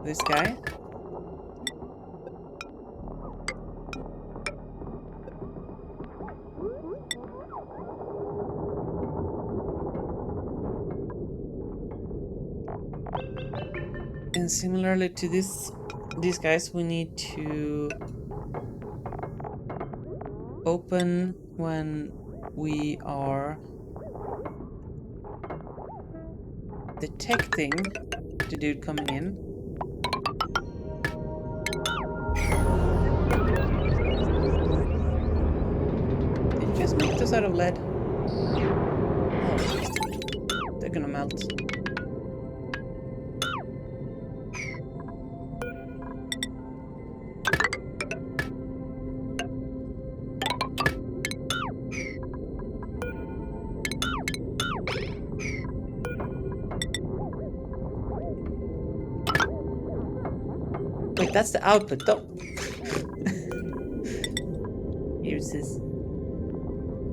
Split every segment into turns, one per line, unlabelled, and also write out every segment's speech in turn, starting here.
this guy. And similarly to these guys, we need to open when we are detecting the dude coming in. Did you just make those out of lead? Oh, they're gonna melt. Wait, that's the output. Don't. Here's this.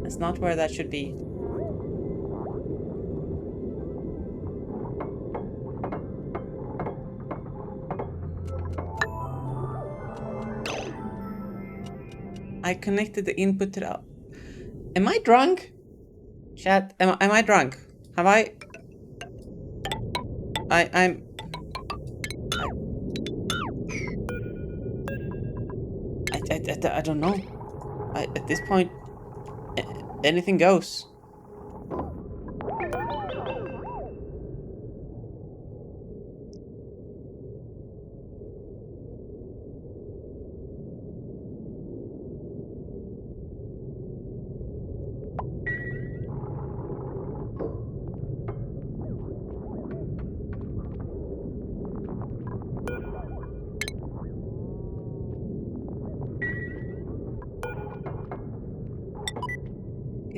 That's not where that should be. I connected the input to the out. Am I drunk? Chat, am I drunk? Have I don't know. At this point, anything goes.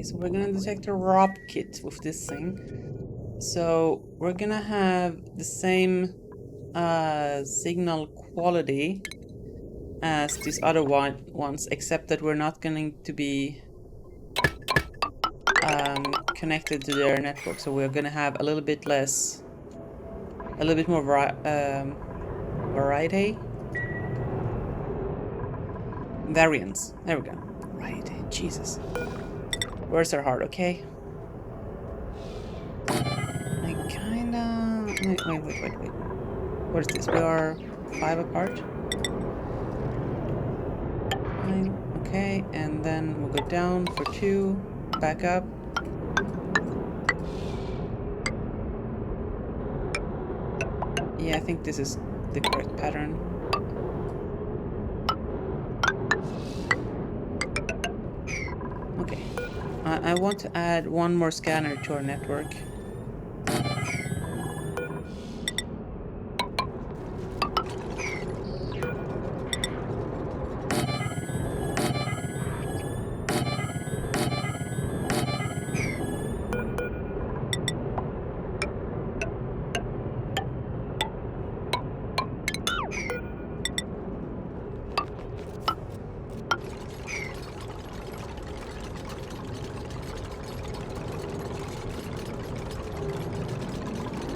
So we're gonna detect a ROP kit with this thing. So we're gonna have the same signal quality as these other ones, except that we're not going to be connected to their network. So we're gonna have a little bit less, a little bit more variety. Variance. There we go. Variety. Jesus. Words are hard, okay? I kinda... Wait. What is this? We are 5 apart. 9. Okay, and then we'll go down for 2. Back up. Yeah, I think this is the correct pattern. Okay. I want to add one more scanner to our network.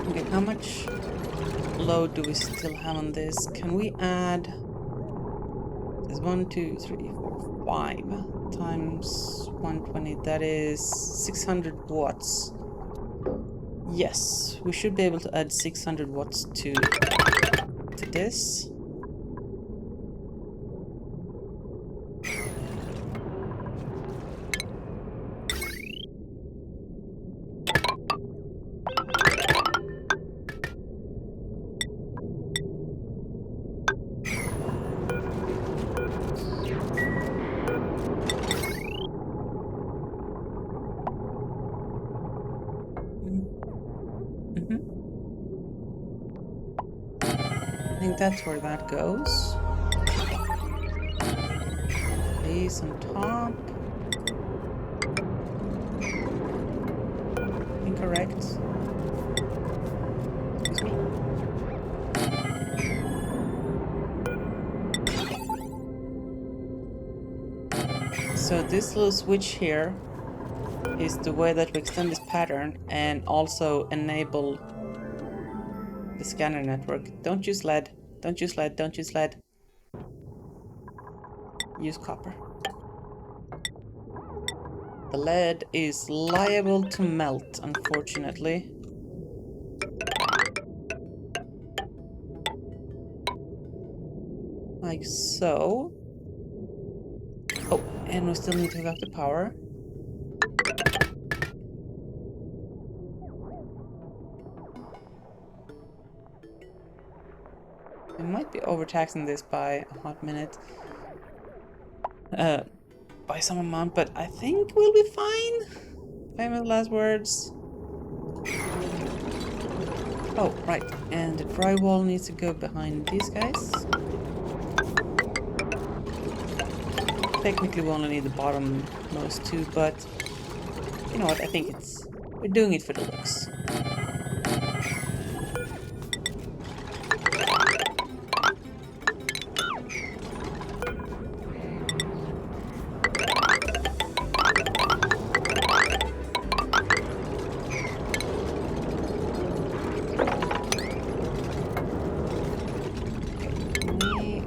Okay, how much load do we still have on this? Can we add... There's 1, 2, 3, 4, 5 times 120. That is 600 watts. Yes, we should be able to add 600 watts to this. I think that's where that goes. These on top. Incorrect. Excuse me. So this little switch here is the way that we extend this pattern and also enable the scanner network. Don't use lead. Don't use lead, don't use lead. Use copper. The lead is liable to melt, unfortunately. Like so. Oh, and we still need to hook up the power. We might be overtaxing this by a hot minute. By some amount, but I think we'll be fine. Famous last words. Oh, right. And the drywall needs to go behind these guys. Technically we only need the bottommost two, but you know what, I think we're doing it for the looks.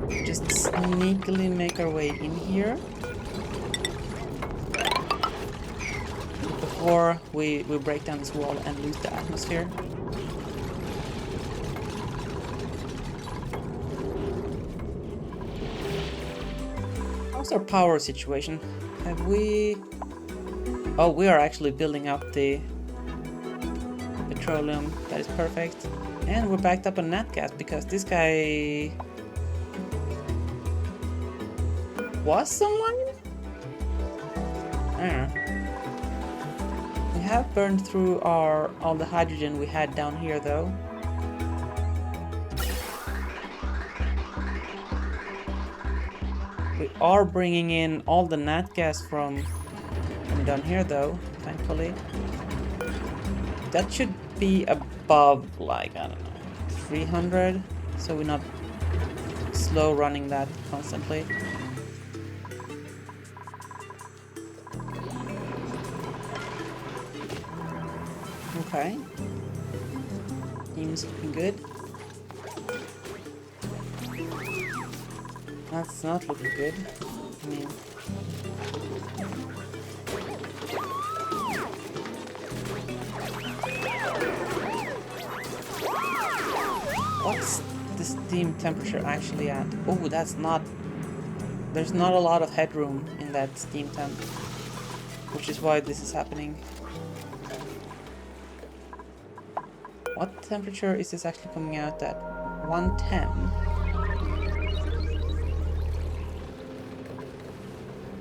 We just sneakily make our way in here. Before we break down this wall and lose the atmosphere. How's our power situation? Have we... Oh, we are actually building up the petroleum. That is perfect. And we're backed up on nat gas because this guy... was someone? I don't know. We have burned through all the hydrogen we had down here though. We are bringing in all the nat gas from down here though, thankfully. That should be above, like, I don't know, 300, so we're not slow running that constantly. Okay. Seems looking good. That's not looking good. I mean... What's the steam temperature actually at? Oh, that's not... There's not a lot of headroom in that steam temp. Which is why this is happening. What temperature is this actually coming out at? 110.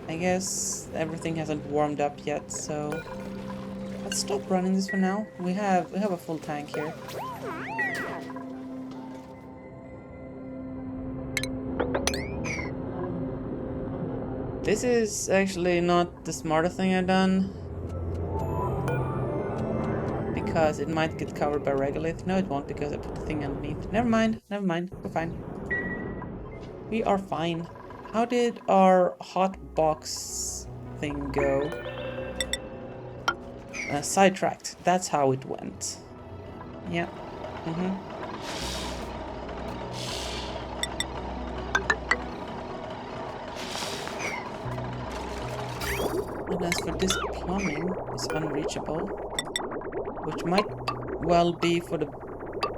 I guess everything hasn't warmed up yet, so let's stop running this for now. We have a full tank here. This is actually not the smartest thing I've done. Because it might get covered by regolith. No, it won't, because I put the thing underneath. Never mind, we're fine. We are fine. How did our hot box thing go? Sidetracked. That's how it went. Yeah. And as for this plumbing, it's unreachable. Which might well be for the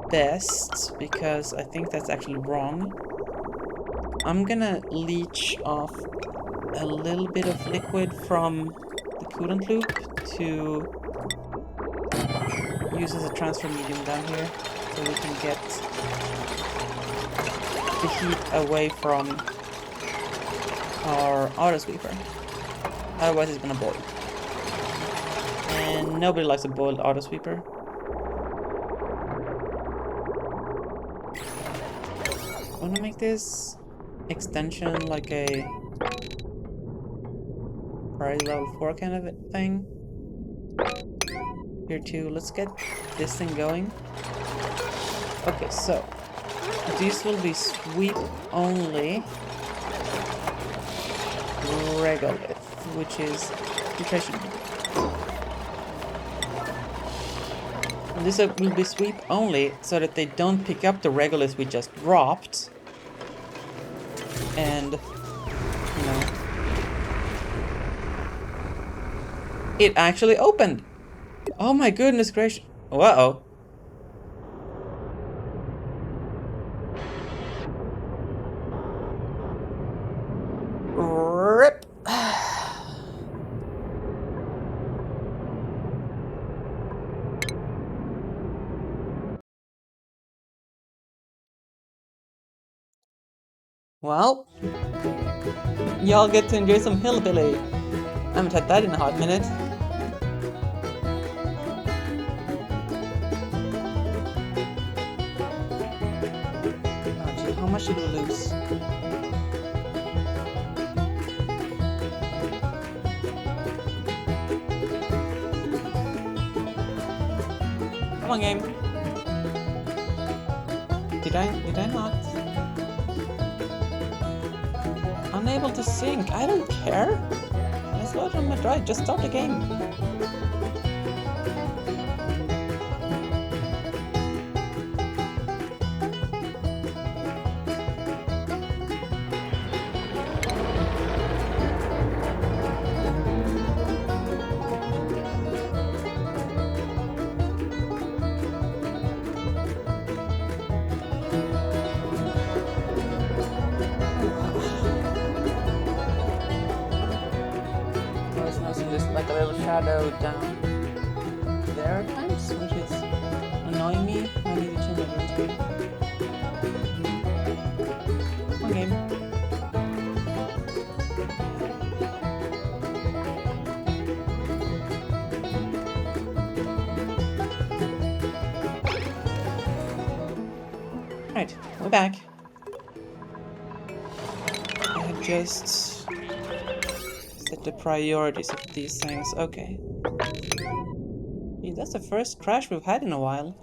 best, because I think that's actually wrong. I'm gonna leech off a little bit of liquid from the coolant loop to use as a transfer medium down here, so we can get the heat away from our auto sweeper. Otherwise it's gonna boil. And nobody likes a boiled auto sweeper. I wanna make this extension like a priority level 4 kind of thing. Here too, let's get this thing going. Okay, so these will be sweep only regolith, which I should This will be sweep only, so that they don't pick up the regolith we just dropped. And, you know... It actually opened! Oh my goodness gracious. Uh-oh. Rip. Well, y'all get to enjoy some hillbilly. I haven't had that in a hot minute. Oh gee, how much did we lose? Come on, game. Did I not? Unable to sync. I don't care. Let's load on my drive. Just start the game. Just like a little shadow down there at times, which is annoying me. I need to change my green screen. Okay. Right, we're back. I have just set the priorities of these things. Okay. Gee, that's the first crash we've had in a while.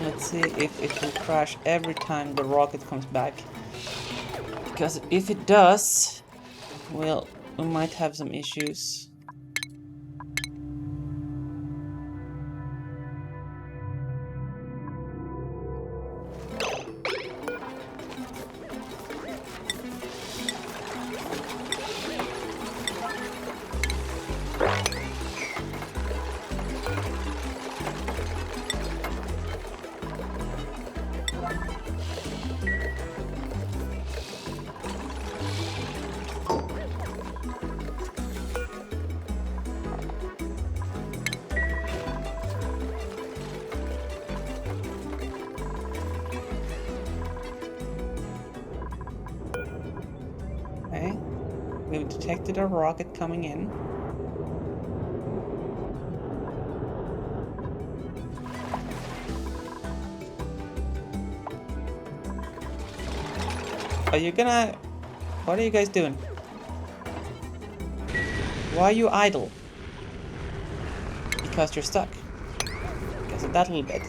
Let's see if it will crash every time the rocket comes back. Because if it does, well, we might have some issues. Okay, we've detected a rocket coming in. Are you gonna... What are you guys doing? Why are you idle? Because you're stuck. Because of that little bit.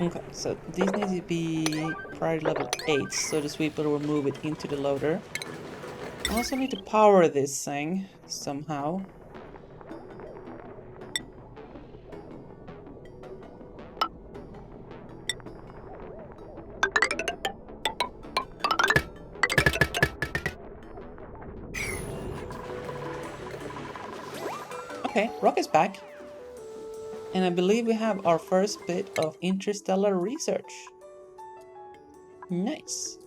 Okay, so these need to be priority level 8, so the sweeper will move it into the loader. I also need to power this thing somehow. Okay, rocket's back. And I believe we have our first bit of interstellar research. Nice.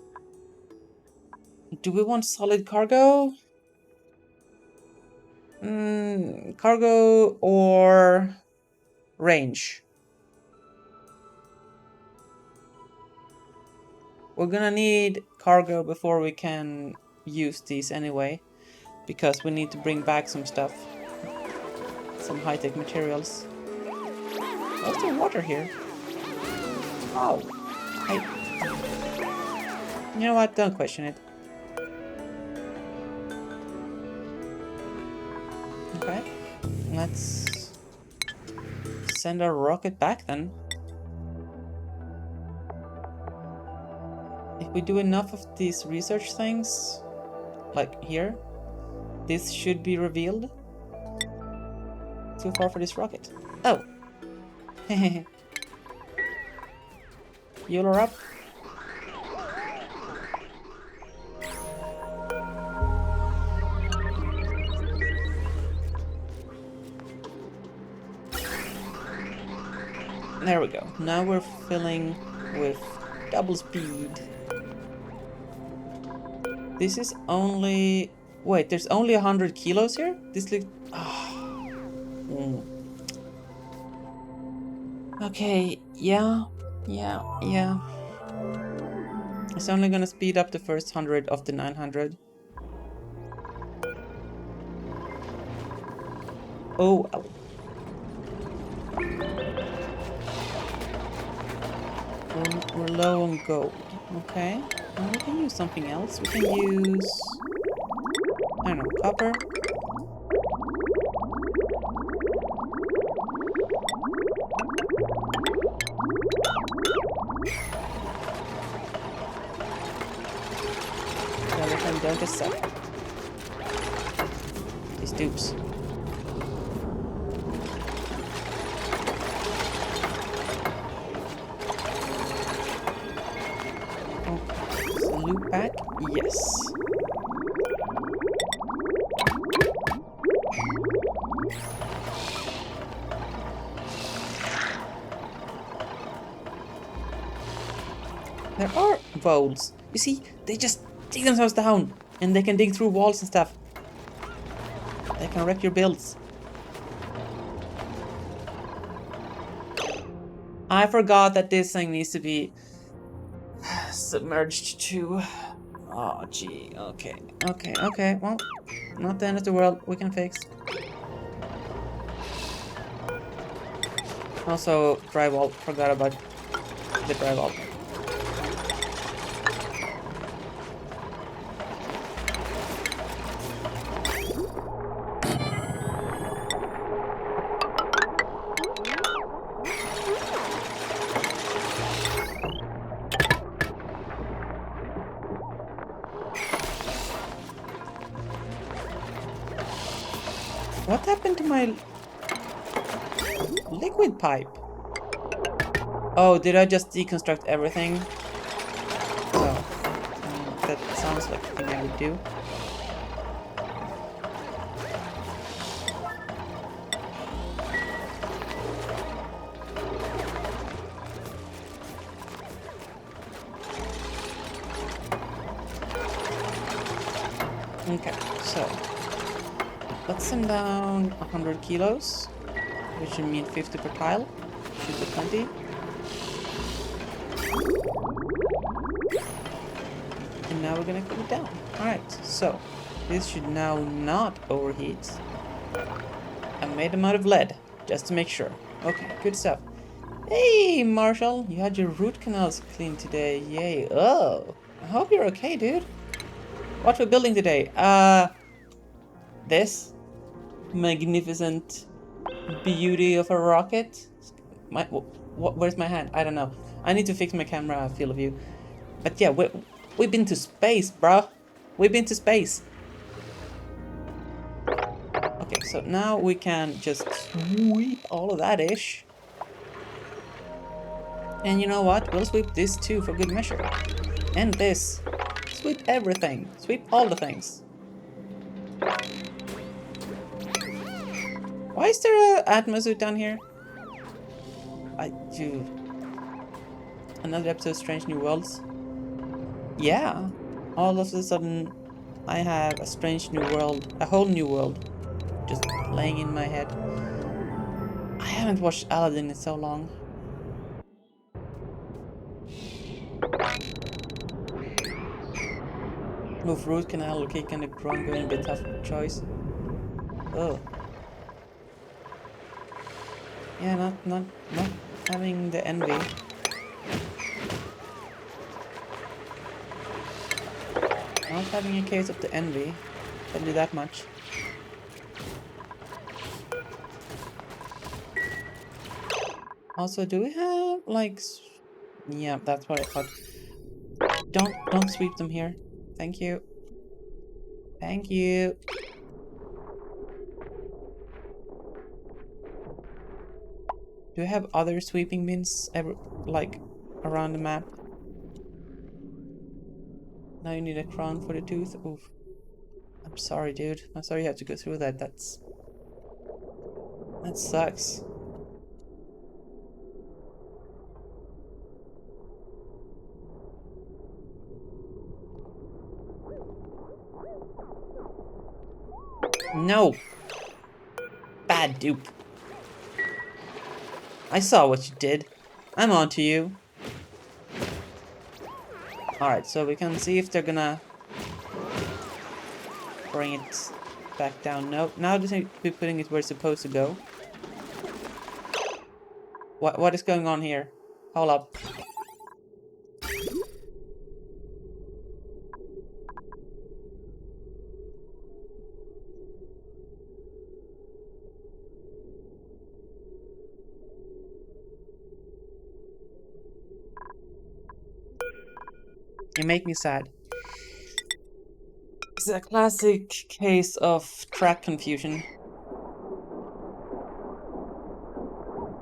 Do we want solid cargo? Cargo or range? we're gonna need cargo before we can use these anyway, because we need to bring back some stuff, some high-tech materials. What's the water here? Oh, you know what? Don't question it. Okay, let's send our rocket back then. If we do enough of these research things, like here, this should be revealed. Too far for this rocket. Oh. Fuel her up. There we go. Now we're filling with double speed. This is only... Wait, there's only 100 kilos here? This looks... Oh. Okay, yeah. It's only gonna speed up the first 100 of the 900. Oh. We're low on gold. Okay. Well, we can use something else. We can use... I don't know, copper. Don't just suck. These dupes. Okay, so loop back. Yes. There are voles. You see, they just dig themselves down, and they can dig through walls and stuff. They can wreck your builds. I forgot that this thing needs to be submerged too. Oh, gee. Okay. Well, not the end of the world. We can fix. Also, drywall. Forgot about the drywall. What happened to my liquid pipe? Oh, did I just deconstruct everything? Oh, that sounds like a thing I would do. Okay, so let's send down 100 kilos, which should mean 50 per tile. Should be plenty. And now we're gonna cool it down. Alright, so this should now not overheat. I made them out of lead, just to make sure. Okay, good stuff. Hey, Marshall, you had your root canals cleaned today. Yay. Oh, I hope you're okay, dude. What we're building today? This magnificent beauty of a rocket. Where's my hand? I don't know. I need to fix my camera field of view. But yeah, we've been to space, bro. We've been to space. Okay, so now we can just sweep all of that ish. And you know what? We'll sweep this too for good measure. And this. Sweep everything. Sweep all the things. Why is there a Atmosuit down here? I do. Another episode of Strange New Worlds. Yeah. All of a sudden, I have a strange new world. A whole new world. Just playing in my head. I haven't watched Aladdin in so long. Move root canal or kick and the cron going a bit tough choice. Oh. Yeah, not having the envy. Not having a case of the envy. Tell you that much. Also, do we have like? Yeah, that's what I thought. Don't sweep them here. Thank you. Thank you. Do we have other sweeping bins ever like around the map? Now you need a crown for the tooth. Oof. I'm sorry, dude. I'm sorry you have to go through that. That sucks. No! Bad dupe. I saw what you did. I'm on to you. Alright, so we can see if they're gonna bring it back down. No, now they seem to be putting it where it's supposed to go. What is going on here? Hold up. You make me sad. It's a classic case of track confusion.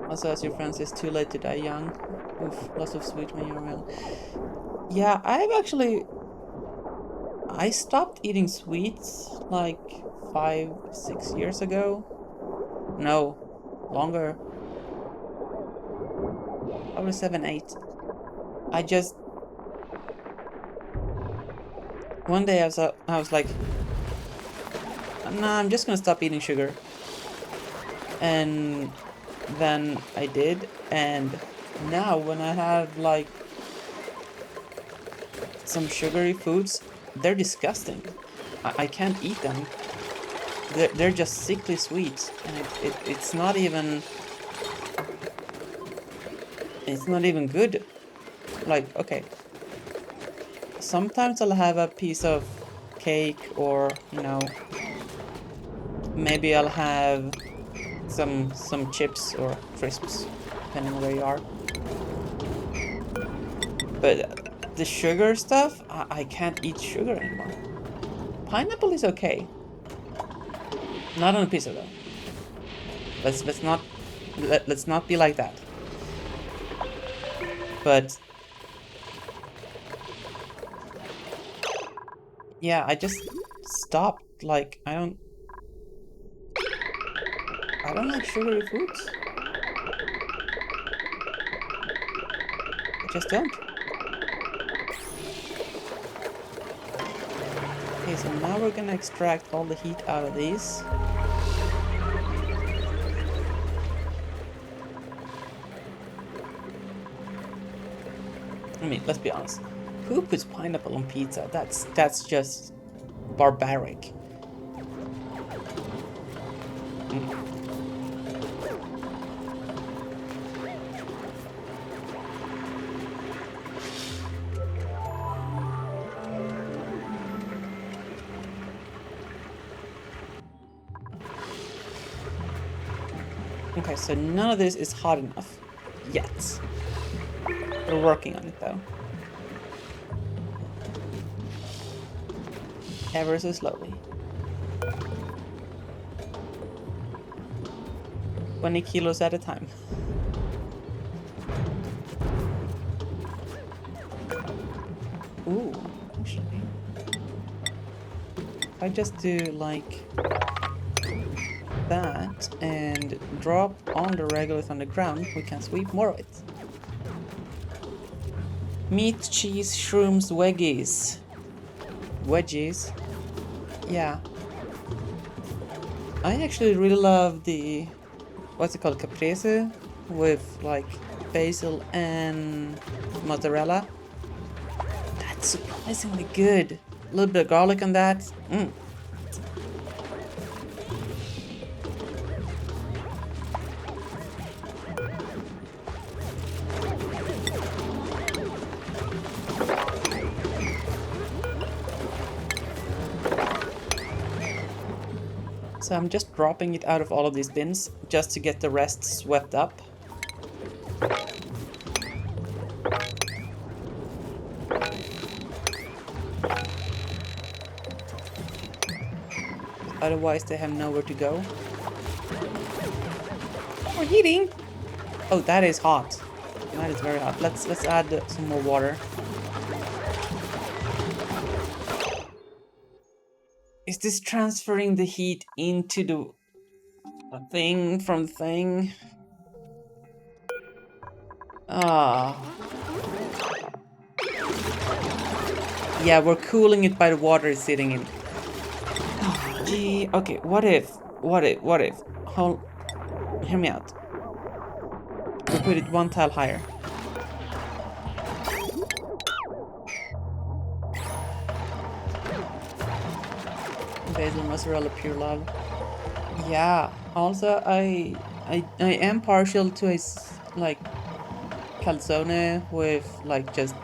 Also, as your friend says, too late to die young. Oof, lots of sweet when you're around. Yeah, I stopped eating sweets like 5-6 years ago. No, longer. Probably 7-8. I just... One day I was like, nah, I'm just gonna stop eating sugar. And then I did, and now when I have like some sugary foods, they're disgusting. I can't eat them. They're just sickly sweet, and it's not even good. Like, okay, sometimes I'll have a piece of cake, or you know, maybe I'll have some chips or crisps, depending on where you are. But the sugar stuff, I can't eat sugar anymore. Pineapple is okay. Not on a pizza though. Let's not be like that. But yeah, I just stopped. Like, I don't like sugary foods. I just don't. Okay, so now we're gonna extract all the heat out of these. I mean, let's be honest. Who puts pineapple on pizza? That's just barbaric. Okay, so none of this is hot enough yet. We're working on it though. Ever so slowly. 20 kilos at a time. Ooh, actually. If I just do like that and drop on the regolith on the ground, we can sweep more of it. Meat, cheese, shrooms, wedgies. Wedgies? Yeah. I actually really love the... what's it called? Caprese? With like basil and mozzarella. That's surprisingly good. A little bit of garlic on that. Mm. So I'm just dropping it out of all of these bins just to get the rest swept up. Otherwise they have nowhere to go. We're heating! Oh, that is hot. That is very hot. Let's add some more water. Is this transferring the heat into the thing from the thing? Ah. Yeah, we're cooling it by the water it's sitting in. Oh, gee. Okay, what if? Hold. Hear me out. We put it one tile higher. Basil, mozzarella, pure love. Yeah. Also, I am partial to a like calzone with like just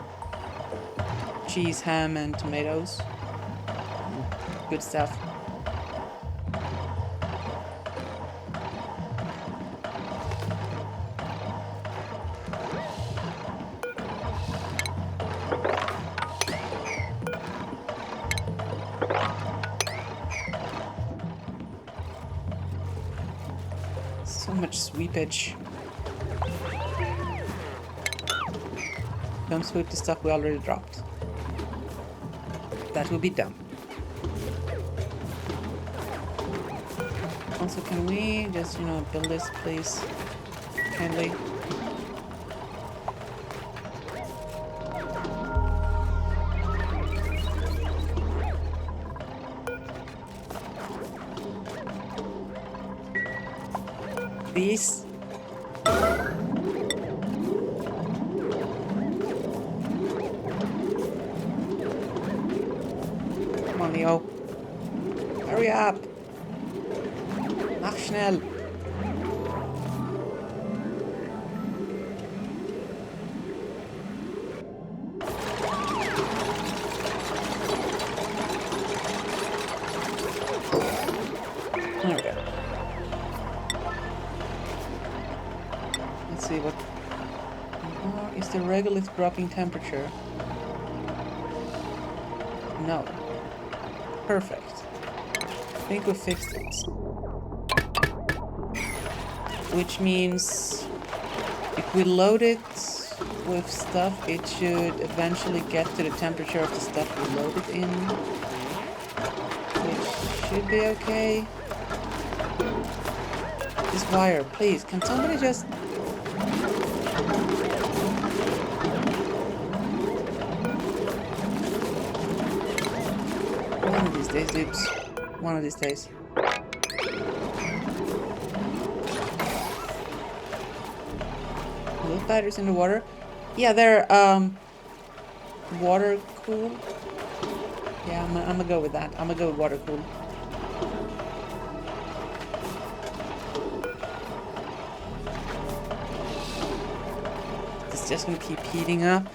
cheese, ham, and tomatoes. Good stuff. So much sweepage. Don't sweep the stuff we already dropped. That would be dumb. Also, can we just, you know, build this, please? Kindly. Please. Come on, Leo. Hurry up. Mach schnell. There we go. Let's see what... is the regolith dropping temperature? No. Perfect. I think we fixed it. Which means if we load it with stuff, it should eventually get to the temperature of the stuff we loaded in. Which should be okay. This wire, please, can somebody just... One of these days, dudes. One of these days. Those batteries in the water? Yeah, they're, water cool. Yeah, I'm gonna go with that. I'm gonna go with water cool. It's just gonna keep heating up.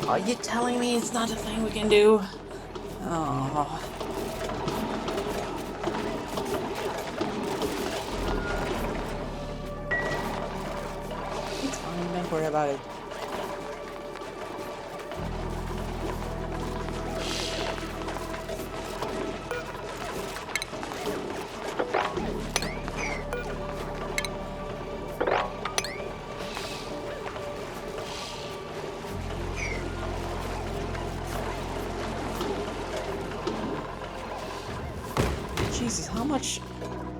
Are you telling me it's not a thing we can do? Oh. It's fine, don't worry about it. Jesus, how much...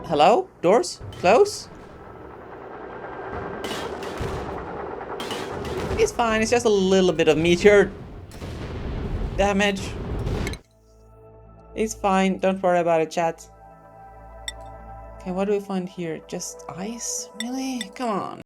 Hello? Doors? Close? It's fine, it's just a little bit of meteor damage. It's fine, don't worry about it, chat. Okay, what do we find here? Just ice? Really? Come on.